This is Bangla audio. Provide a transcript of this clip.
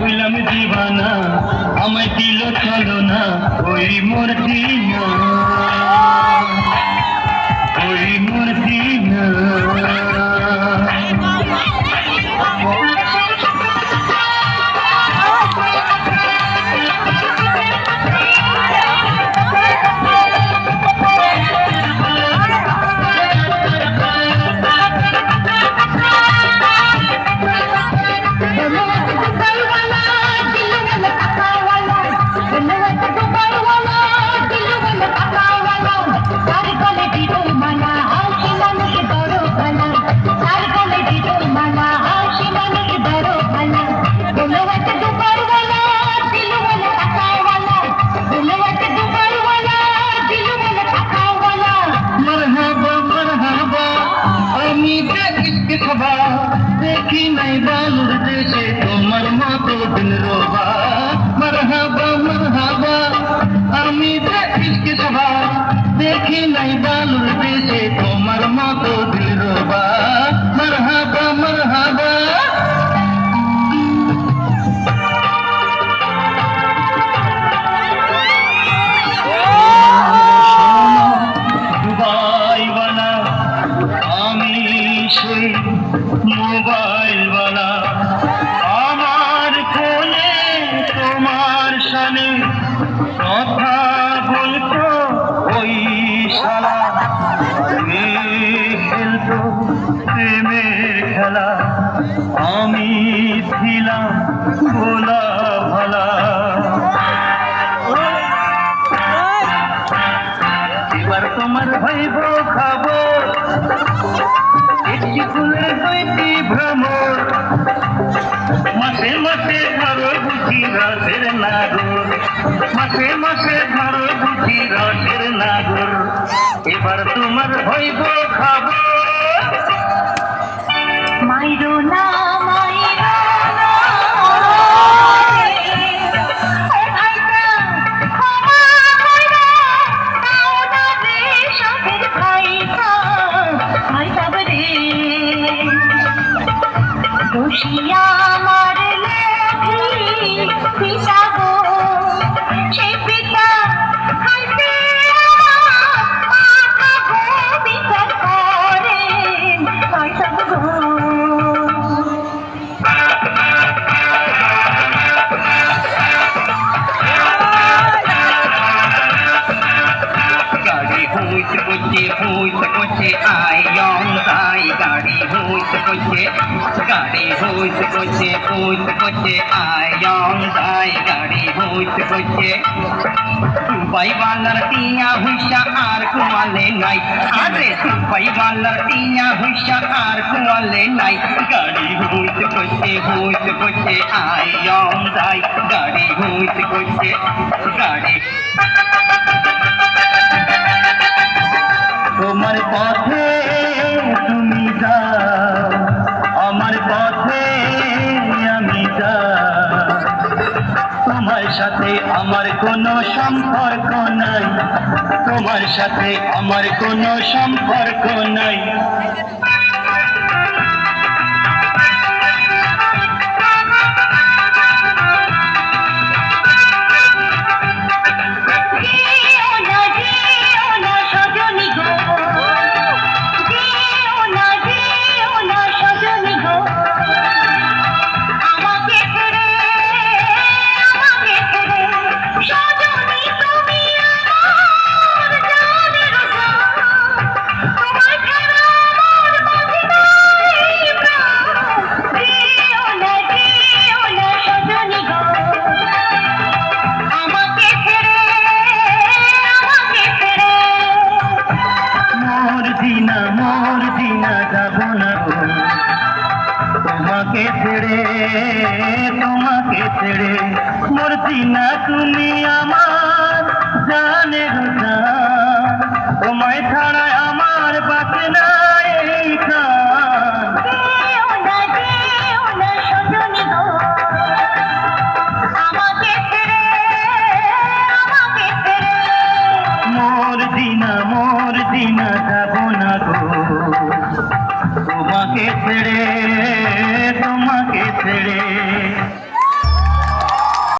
হইলাম দিবানা আমায় দিল চলো না ওই মূর্তি না ওই মূর্তি না देखी नहीं बालूर देशे तुम्हार मतो दिल रोबा मरहबा मरहबा आमी इश्क सभा देखी नहीं बालूर देशे तुम्हार मतो दिल रोबा मरहबा मरहबा मोबाइल वाला आमार कोले तुम्हार साने कथा बोलतो ओई शाला खेलतो प्रेमेर खेला आमी ছিলাম भोला भाला এবার তোমার ভাইব খাবো भ्रमर मासे मासे धरो बुझी रसेर नागुर मासे मासे धरो बुझी रसेर नागुर एबार तुम्हार हইব खाबो माइरो ना খুশিয়া মারলে পিসাবো সে পিতা হাসে মাথা গো বিচার করে সব গো গাড়ি হইতে করছে আয়ং তাই গাড়ি হইতে করছে আয়ং তাই গাড়ি হইতে করছে দুবাই বালার টিয়া হুইসা আর কুয়ালে নাই আরে দুবাই বালার টিয়া হুইসা আর কুয়ালে নাই গাড়ি হইতে করছে আয়ং তাই গাড়ি হইতে করছে গাড়ি তোমার পথে তুমি যাও আমার পথে আমি যাই তোমার সাথে আমার কোনো সম্পর্ক নাই তোমার সাথে আমার কোনো সম্পর্ক নাই তোমাকে ছেড়ে মরছি না তুমি আমার জানের জান তোমায় ছাড়া আমার বাঁচে না এই মোর দিনা যাব না গো তোমাকে ছেড়ে